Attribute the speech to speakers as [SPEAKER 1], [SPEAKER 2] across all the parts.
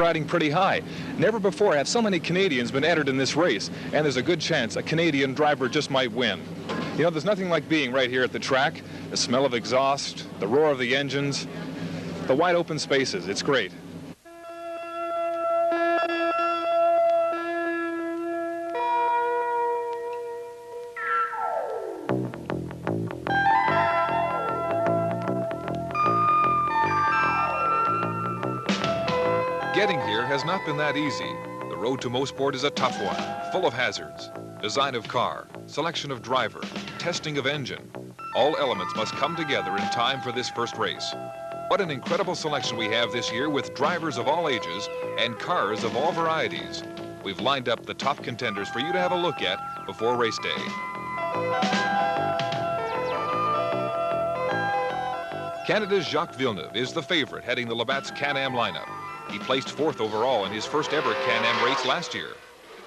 [SPEAKER 1] riding pretty high. Never before have so many Canadians been entered in this race, and there's a good chance a Canadian driver just might win. You know, there's nothing like being right here at the track. The smell of exhaust, the roar of the engines, the wide open spaces. It's great.
[SPEAKER 2] Getting here has not been that easy. The road to Mosport is a tough one, full of hazards. Design of car, selection of driver, testing of engine. All elements must come together in time for this first race. What an incredible selection we have this year with drivers of all ages and cars of all varieties. We've lined up the top contenders for you to have a look at before race day. Canada's Jacques Villeneuve is the favorite heading the Labatt's Can-Am lineup. He placed 4th overall in his first ever Can-Am race last year.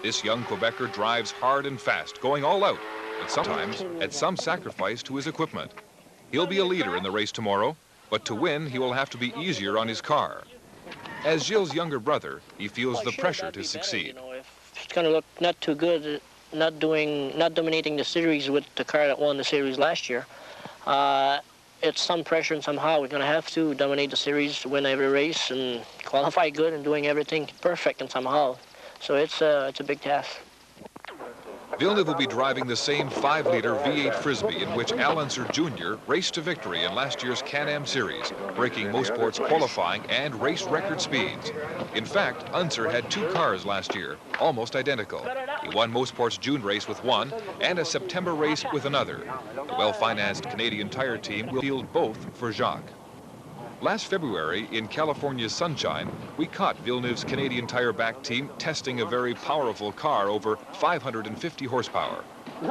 [SPEAKER 2] This young Quebecer drives hard and fast, going all out, but sometimes at some sacrifice to his equipment. He'll be a leader in the race tomorrow, but to win, he will have to be easier on his car. As Gilles' younger brother, he feels the pressure to succeed.
[SPEAKER 3] If it's going to look not too good, not dominating the series with the car that won the series last year, it's some pressure, and somehow we're going to have to dominate the series, win every race, and qualify good and doing everything perfect and somehow. So it's a big task.
[SPEAKER 2] Villeneuve will be driving the same 5-liter V8 Frisbee in which Al Unser Jr. raced to victory in last year's Can-Am Series, breaking Mosport's qualifying and race record speeds. In fact, Unser had 2 cars last year, almost identical. He won Mosport's June race with one and a September race with another. The well-financed Canadian Tire team will field both for Jacques. Last February, in California's sunshine, we caught Villeneuve's Canadian Tire back team testing a very powerful car over 550 horsepower. In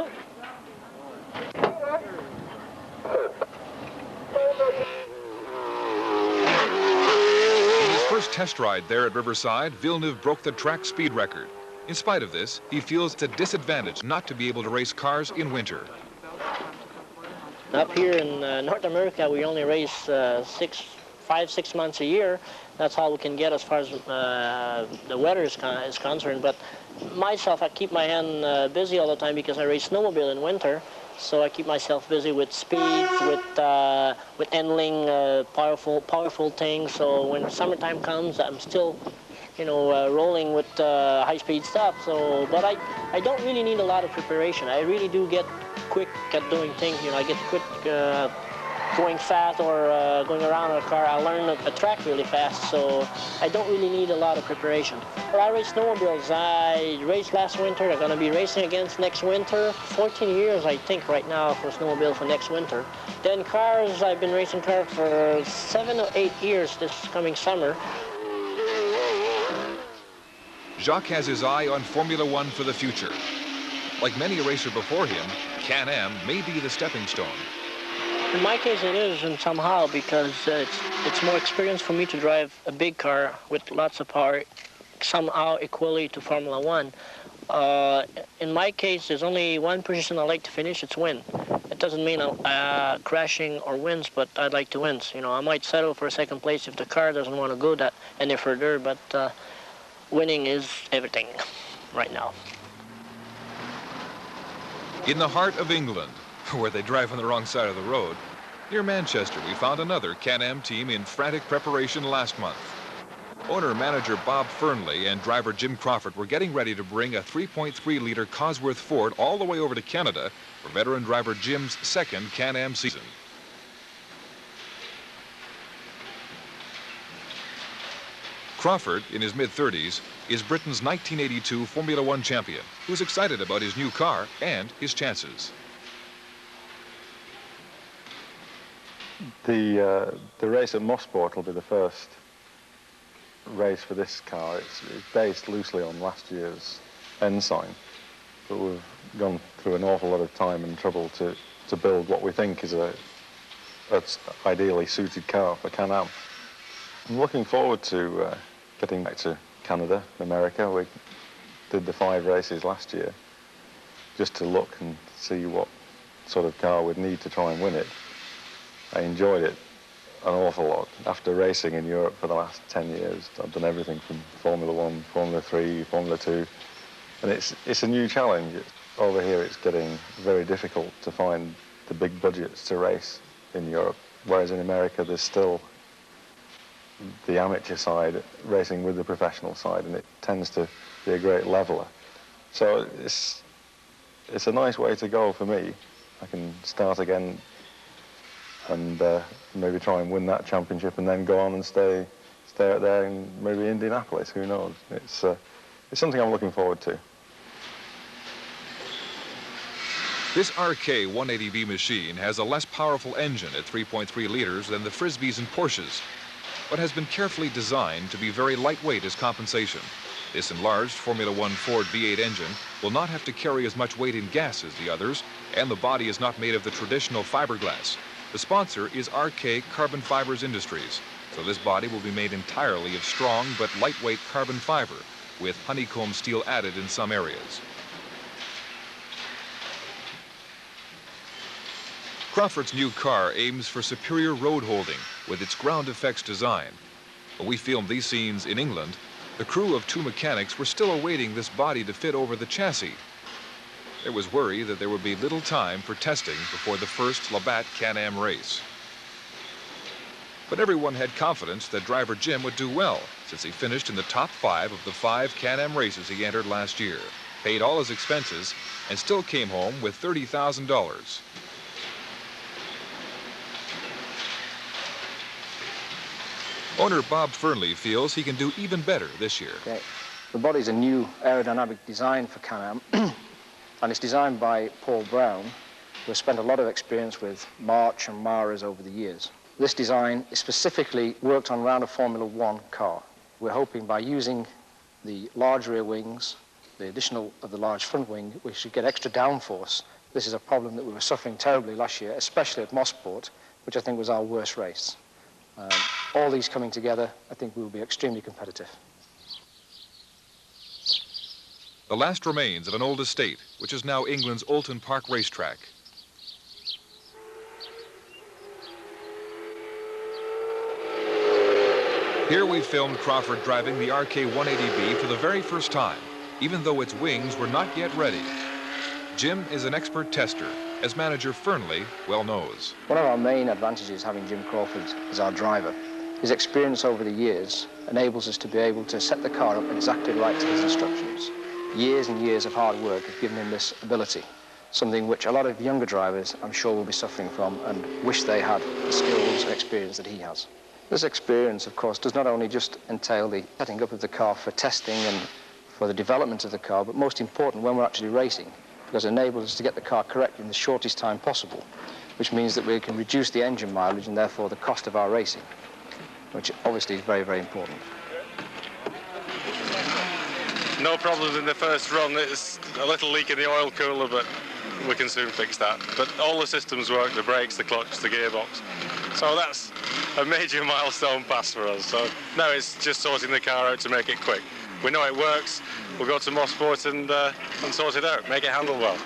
[SPEAKER 2] his first test ride there at Riverside, Villeneuve broke the track speed record. In spite of this, he feels it's a disadvantage not to be able to race cars in winter.
[SPEAKER 3] Up here in North America, we only race 5-6 months a year. That's all we can get as far as the weather is concerned. But myself, I keep my hand busy all the time because I race snowmobile in winter. So I keep myself busy with speed, with handling powerful things. So when summertime comes, I'm still, rolling with high-speed stuff. So, but I don't really need a lot of preparation. I really do get quick at doing things. I get quick going fast or going around a car. I learn a track really fast, so I don't really need a lot of preparation. I race snowmobiles. I raced last winter. I'm going to be racing against next winter. 14 years, I think, right now for snowmobile for next winter. Then cars, I've been racing cars for 7 or 8 years this coming summer.
[SPEAKER 2] Jacques has his eye on Formula One for the future. Like many a racer before him, Can-Am may be the stepping stone.
[SPEAKER 3] In my case, it is, and somehow, because it's more experience for me to drive a big car with lots of power, somehow equally to Formula One. In my case, there's only one position I like to finish, it's win. It doesn't mean crashing or wins, but I'd like to win. I might settle for second place if the car doesn't want to go that any further, but winning is everything right now.
[SPEAKER 2] In the heart of England, where they drive on the wrong side of the road, near Manchester, we found another Can-Am team in frantic preparation last month. Owner-manager Bob Fernley and driver Jim Crawford were getting ready to bring a 3.3-liter Cosworth Ford all the way over to Canada for veteran driver Jim's second Can-Am season. Crawford, in his mid-30s, is Britain's 1982 Formula One champion, who's excited about his new car and his chances.
[SPEAKER 4] The race at Mosport will be the first race for this car. It's based loosely on last year's Ensign, but we've gone through an awful lot of time and trouble to build what we think is a ideally suited car for Can-Am. I'm looking forward to getting back to Canada, America. We did the 5 races last year just to look and see what sort of car we'd need to try and win it. I enjoyed it an awful lot. After racing in Europe for the last 10 years, I've done everything from Formula 1, Formula 3, Formula 2, and it's a new challenge. Over here it's getting very difficult to find the big budgets to race in Europe, whereas in America there's still the amateur side racing with the professional side, and it tends to be a great leveler. So it's a nice way to go for me. I can start again and maybe try and win that championship and then go on and stay out there in maybe Indianapolis, who knows. It's something I'm looking forward to.
[SPEAKER 2] This RK 180B machine has a less powerful engine at 3.3 liters than the Frisbees and Porsches, but has been carefully designed to be very lightweight as compensation. This enlarged Formula One Ford V8 engine will not have to carry as much weight in gas as the others, and the body is not made of the traditional fiberglass. The sponsor is RK Carbon Fibers Industries, so this body will be made entirely of strong but lightweight carbon fiber, with honeycomb steel added in some areas. Crawford's new car aims for superior road holding with its ground effects design. When we filmed these scenes in England, the crew of 2 mechanics were still awaiting this body to fit over the chassis. There was worry that there would be little time for testing before the first Labatt Can-Am race. But everyone had confidence that driver Jim would do well, since he finished in the top 5 of the 5 Can-Am races he entered last year, paid all his expenses, and still came home with $30,000. Owner Bob Fernley feels he can do even better this year.
[SPEAKER 5] Okay. The body's a new aerodynamic design for Can-Am, and it's designed by Paul Brown, who has spent a lot of experience with March and Maras over the years. This design is specifically worked on around a Formula 1 car. We're hoping by using the large rear wings, the additional of the large front wing, we should get extra downforce. This is a problem that we were suffering terribly last year, especially at Mosport, which I think was our worst race. All these coming together, I think we will be extremely competitive.
[SPEAKER 2] The last remains of an old estate, which is now England's Oulton Park racetrack. Here we filmed Crawford driving the RK 180B for the very first time, even though its wings were not yet ready. Jim is an expert tester, as manager Fernley well knows.
[SPEAKER 5] One of our main advantages having Jim Crawford as our driver. His experience over the years enables us to be able to set the car up exactly right to his instructions. Years and years of hard work have given him this ability, something which a lot of younger drivers, I'm sure, will be suffering from and wish they had the skills and experience that he has. This experience, of course, does not only just entail the setting up of the car for testing and for the development of the car, but most important when we're actually racing, because it enables us to get the car correct in the shortest time possible, which means that we can reduce the engine mileage and therefore the cost of our racing, which obviously is very, very important.
[SPEAKER 6] No problems in the first run. It's a little leak in the oil cooler, but we can soon fix that. But all the systems work, the brakes, the clutch, the gearbox. So that's a major milestone pass for us. So now it's just sorting the car out to make it quick. We know it works. We'll go to Mosport and sort it out, make it handle well.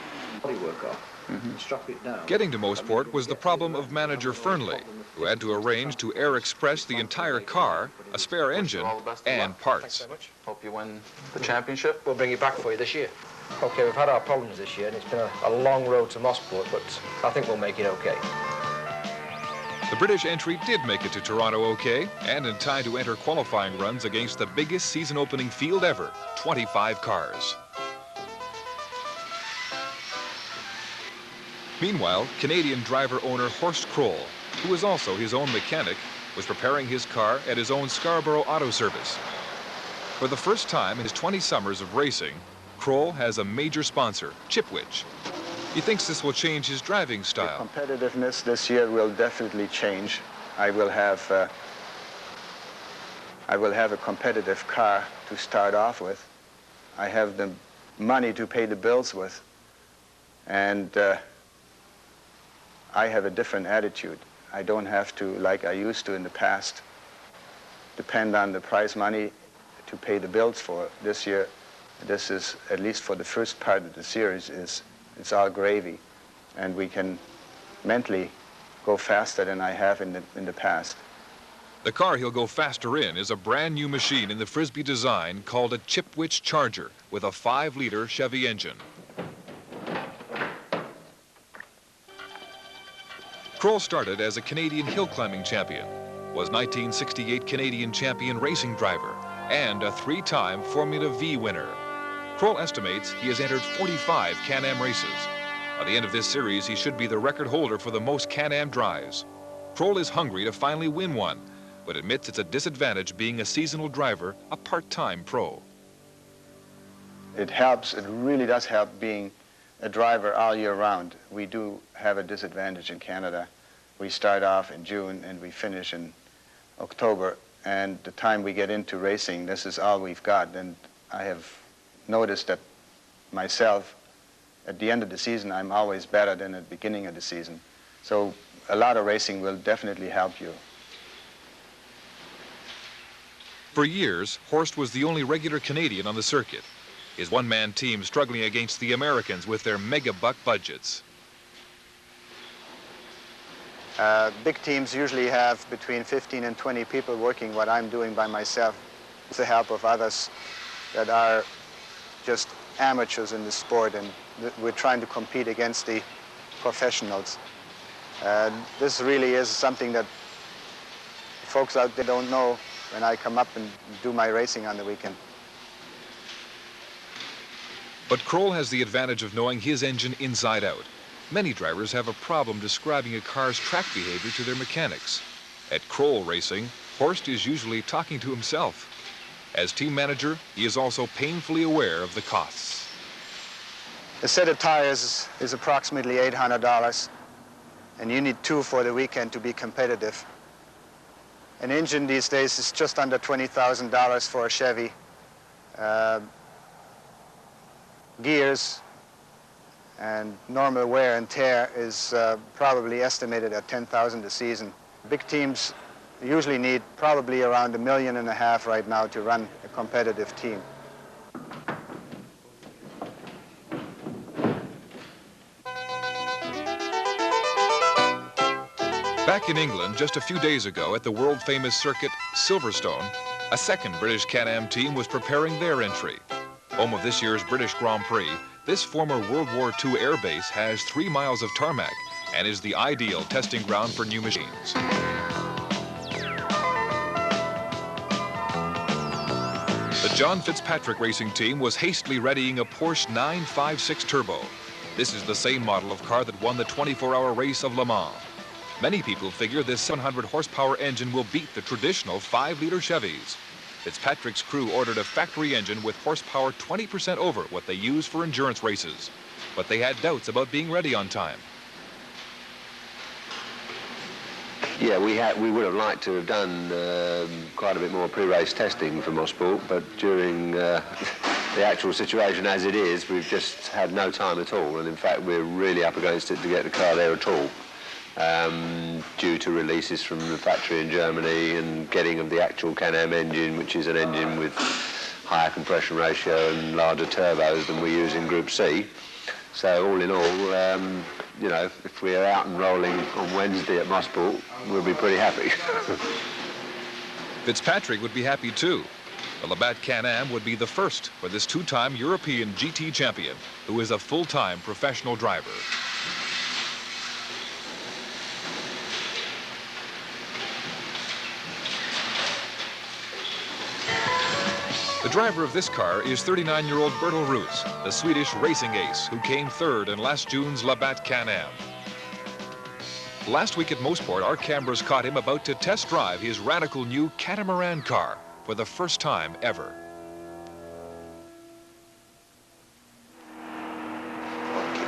[SPEAKER 5] Body work off. Strap it down.
[SPEAKER 2] Getting to Mosport was the problem of manager Fernley, who had to arrange to air express the entire car, a spare engine, and parts.
[SPEAKER 7] Hope you win the championship.
[SPEAKER 5] We'll bring it back for you this year. Okay, we've had our problems this year, and it's been a long road to Mosport, but I think we'll make it okay.
[SPEAKER 2] The British entry did make it to Toronto okay, and in time to enter qualifying runs against the biggest season-opening field ever, 25 cars. Meanwhile, Canadian driver-owner Horst Kroll, who is also his own mechanic, was preparing his car at his own Scarborough Auto Service. For the first time in his 20 summers of racing, Kroll has a major sponsor, Chipwich. He thinks this will change his driving style.
[SPEAKER 8] The competitiveness this year will definitely change. I will have a competitive car to start off with. I have the money to pay the bills with, and I have a different attitude. I don't have to, like I used to in the past, depend on the prize money to pay the bills for. This year, this is, at least for the first part of the series, it's all gravy, and we can mentally go faster than I have in the past.
[SPEAKER 2] The car he'll go faster in is a brand new machine in the Frisbee design called a Chipwich Charger with a 5-liter Chevy engine. Kroll started as a Canadian hill climbing champion, was 1968 Canadian champion racing driver, and a 3-time Formula V winner. Kroll estimates he has entered 45 Can-Am races. By the end of this series, he should be the record holder for the most Can-Am drives. Kroll is hungry to finally win one, but admits it's a disadvantage being a seasonal driver, a part-time pro.
[SPEAKER 8] It helps, it really does help being a driver all year round. We do have a disadvantage in Canada. We start off in June and we finish in October, and the time we get into racing, this is all we've got. And I have noticed that myself, at the end of the season, I'm always better than at the beginning of the season. So a lot of racing will definitely help you.
[SPEAKER 2] For years, Horst was the only regular Canadian on the circuit, his one-man team struggling against the Americans with their mega-buck budgets.
[SPEAKER 8] Big teams usually have between 15 and 20 people working what I'm doing by myself with the help of others that are just amateurs in the sport, and we're trying to compete against the professionals. This really is something that folks out there don't know when I come up and do my racing on the weekend.
[SPEAKER 2] But Kroll has the advantage of knowing his engine inside out. Many drivers have a problem describing a car's track behavior to their mechanics. At Kroll Racing, Horst is usually talking to himself. As team manager, he is also painfully aware of the costs.
[SPEAKER 8] A set of tires is approximately $800, and you need 2 for the weekend to be competitive. An engine these days is just under $20,000 for a Chevy. Gears and normal wear and tear is probably estimated at $10,000 a season. Big teams usually need probably around $1.5 million right now to run a competitive team.
[SPEAKER 2] Back in England just a few days ago at the world-famous circuit Silverstone, a second British Can-Am team was preparing their entry. Home of this year's British Grand Prix, this former World War II airbase has 3 miles of tarmac and is the ideal testing ground for new machines. The John Fitzpatrick racing team was hastily readying a Porsche 956 Turbo. This is the same model of car that won the 24-hour race of Le Mans. Many people figure this 700 horsepower engine will beat the traditional 5-liter Chevys. Fitzpatrick's crew ordered a factory engine with horsepower 20% over what they use for endurance races. But they had doubts about being ready on time.
[SPEAKER 9] Yeah, we would have liked to have done quite a bit more pre-race testing for Mosport, but during the actual situation as it is, we've just had no time at all, and in fact we're really up against it to get the car there at all. Due to releases from the factory in Germany and getting of the actual Can-Am engine, which is an engine with higher compression ratio and larger turbos than we use in Group C. So all in all, you know, if we're out and rolling on Wednesday at Mosport, we'll be pretty happy.
[SPEAKER 2] Fitzpatrick would be happy too. The Labatt Can-Am would be the first for this 2-time European GT champion, who is a full-time professional driver. The driver of this car is 39-year-old Bertil Roos, the Swedish racing ace who came 3rd in last June's Labatt Can-Am. Last week at Mosport, our cameras caught him about to test drive his radical new catamaran car for the first time ever.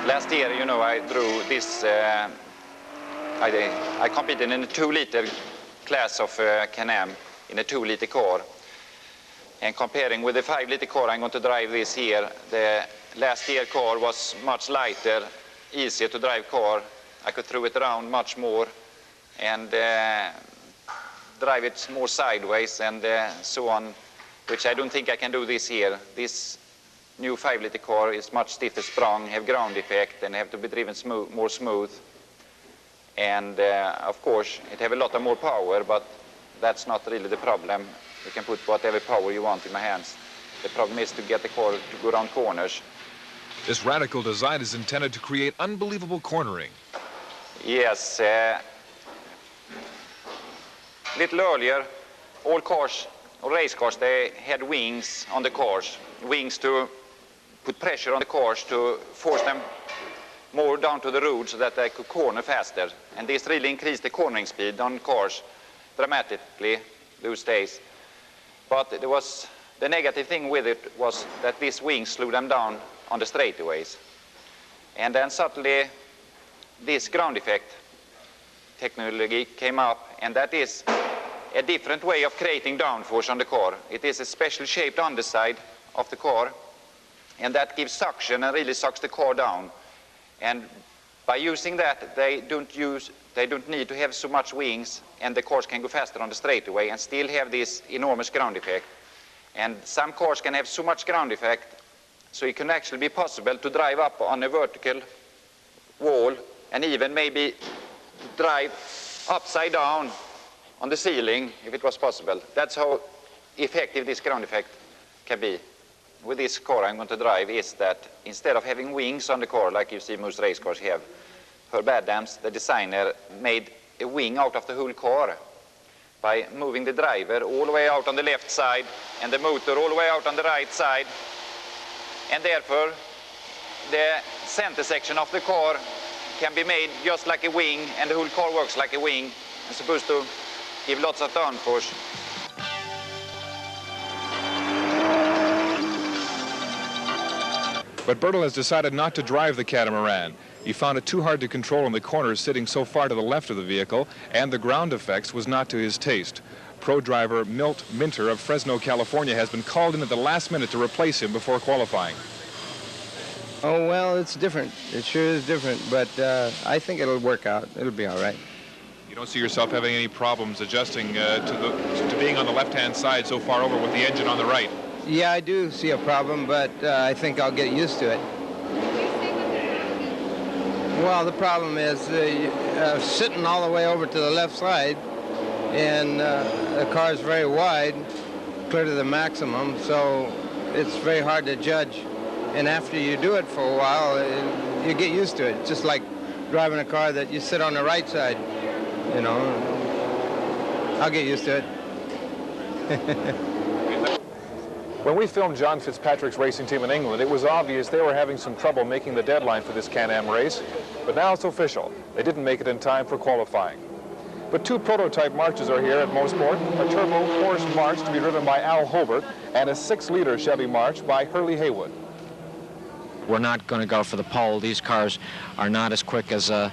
[SPEAKER 10] Last year, you know, I drew this, I competed in a 2-liter class of Can-Am in a 2-liter car. And comparing with the 5-liter car I'm going to drive this year, the last year car was much lighter, easier to drive car. I could throw it around much more and drive it more sideways and so on, which I don't think I can do this year. This new 5-liter car is much stiffer sprung, have ground effect, and have to be driven more smooth. And of course, it have a lot of more power, but that's not really the problem. You can put whatever power you want in my hands. The problem is to get the car to go around corners.
[SPEAKER 2] This radical design is intended to create unbelievable cornering.
[SPEAKER 10] Yes. A little earlier, all cars, or race cars, they had wings on the cars. Wings to put pressure on the cars to force them more down to the road so that they could corner faster. And this really increased the cornering speed on cars dramatically those days. But there was, the negative thing with it was that these wings slowed them down on the straightaways. And then suddenly this ground effect technology came up, and that is a different way of creating downforce on the car. It is a specially shaped underside of the car, and that gives suction and really sucks the car down. And by using that, they don't need to have so much wings, and the cars can go faster on the straightaway and still have this enormous ground effect. And some cars can have so much ground effect, so it can actually be possible to drive up on a vertical wall and even maybe drive upside down on the ceiling if it was possible. That's how effective this ground effect can be. With this car I'm going to drive is that instead of having wings on the car like you see most race cars have, for Badams, the designer made a wing out of the whole car by moving the driver all the way out on the left side and the motor all the way out on the right side. And therefore, the center section of the car can be made just like a wing, and the whole car works like a wing. It's supposed to give lots of downforce.
[SPEAKER 1] But Bertil has decided not to drive the catamaran. He found it too hard to control in the corners sitting so far to the left of the vehicle, and the ground effects was not to his taste. Pro driver Milt Minter of Fresno, California has been called in at the last minute to replace him before qualifying.
[SPEAKER 11] Oh, well, it's different. It sure is different, but I think it'll work out. It'll be all right.
[SPEAKER 1] You don't see yourself having any problems adjusting to being on the left-hand side so far over with the engine on the right?
[SPEAKER 11] Yeah, I do see a problem, but I think I'll get used to it. Well, the problem is sitting all the way over to the left side, and the car is very wide, clear to the maximum, so it's very hard to judge. And after you do it for a while, you get used to it. Just like driving a car that you sit on the right side, you know. I'll get used to it.
[SPEAKER 1] When we filmed John Fitzpatrick's racing team in England, it was obvious they were having some trouble making the deadline for this Can-Am race, but now it's official. They didn't make it in time for qualifying. But two prototype marches are here at Mosport, a turbo Horst March to be driven by Al Hobart, and a 6-liter Chevy March by Hurley Haywood.
[SPEAKER 12] We're not going to go for the pole. These cars are not as quick as a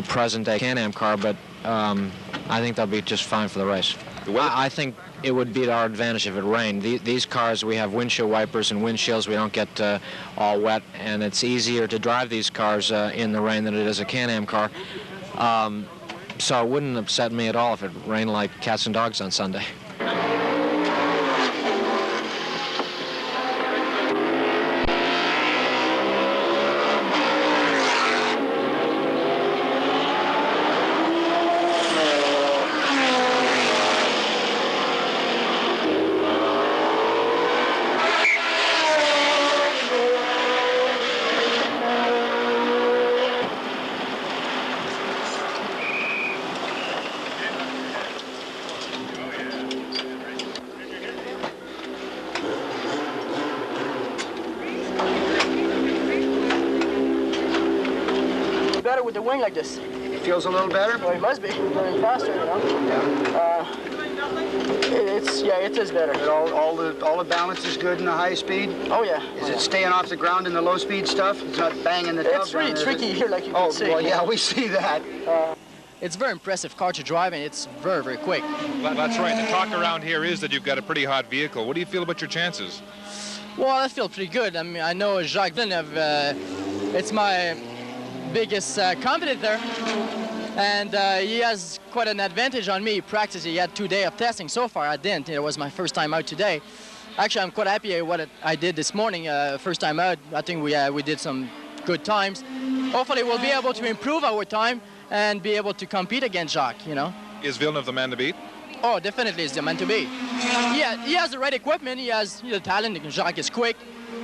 [SPEAKER 12] present-day Can-Am car, but I think they'll be just fine for the race. I think it would be to our advantage if it rained. These cars, we have windshield wipers and windshields. We don't get all wet, and it's easier to drive these cars in the rain than it is a Can-Am car. So it wouldn't upset me at all if it rained like cats and dogs on Sunday.
[SPEAKER 13] Better with the wing like this.
[SPEAKER 14] It feels a little better?
[SPEAKER 13] Well, it must be. Going faster, you know.
[SPEAKER 14] Yeah.
[SPEAKER 13] It is better.
[SPEAKER 14] But all the balance is good in the high speed?
[SPEAKER 13] Oh, yeah.
[SPEAKER 14] Is it staying off the ground in the low speed stuff? It's not banging the tub?
[SPEAKER 13] It's really tricky here, like you
[SPEAKER 14] can
[SPEAKER 13] see.
[SPEAKER 14] Oh, well, yeah, we see that.
[SPEAKER 13] It's a very impressive car to drive, and it's very, very quick.
[SPEAKER 1] That's right. The talk around here is that you've got a pretty hot vehicle. What do you feel about your chances?
[SPEAKER 13] Well, I feel pretty good. I mean, I know Jacques Villeneuve, it's my biggest competitor, and he has quite an advantage on me. Practice, he had 2 days of testing. So far, I didn't. It was my first time out today. Actually, I'm quite happy at what I did this morning. First time out, I think we did some good times. Hopefully, we'll be able to improve our time and be able to compete against Jacques, you know.
[SPEAKER 1] Is Villeneuve the man to beat?
[SPEAKER 13] Oh, definitely is the man to be. He has the right equipment, he has the talent, Jacques is quick.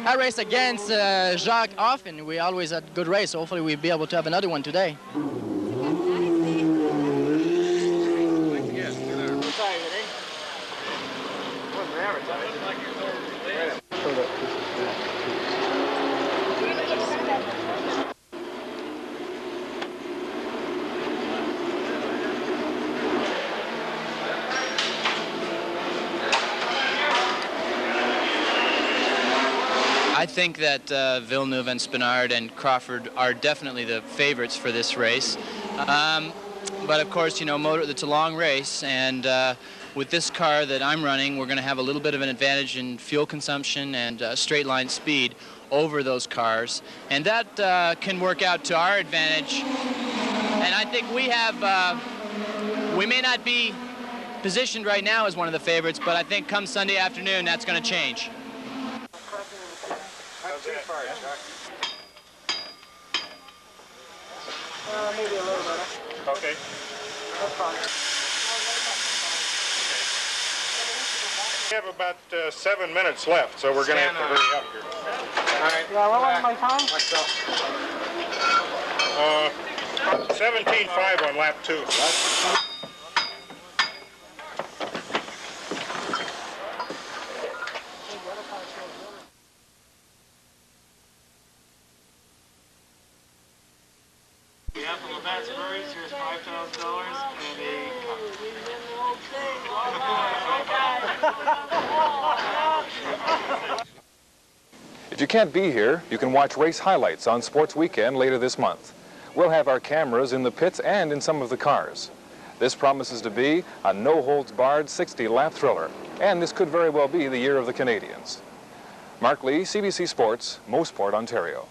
[SPEAKER 13] I race against Jacques often, we always had good race, hopefully we'll be able to have another one today.
[SPEAKER 15] I think that Villeneuve and Spinard and Crawford are definitely the favorites for this race. But of course, you know, it's a long race, and with this car that I'm running, we're going to have a little bit of an advantage in fuel consumption and straight line speed over those cars, and that can work out to our advantage. And I think we have, we may not be positioned right now as one of the favorites, but I think come Sunday afternoon, that's going to change.
[SPEAKER 16] Maybe a little bit. Okay. That's fine.
[SPEAKER 17] We have about 7 minutes left, so we're going to have to hurry up here.
[SPEAKER 16] All right. Yeah, what was my time?
[SPEAKER 17] 17.5 on lap 2.
[SPEAKER 16] Here's $5,000 and
[SPEAKER 1] If you can't be here, you can watch race highlights on Sports Weekend later this month. We'll have our cameras in the pits and in some of the cars. This promises to be a no-holds-barred 60-lap thriller, and this could very well be the year of the Canadians. Mark Lee, CBC Sports, Mosport, Ontario.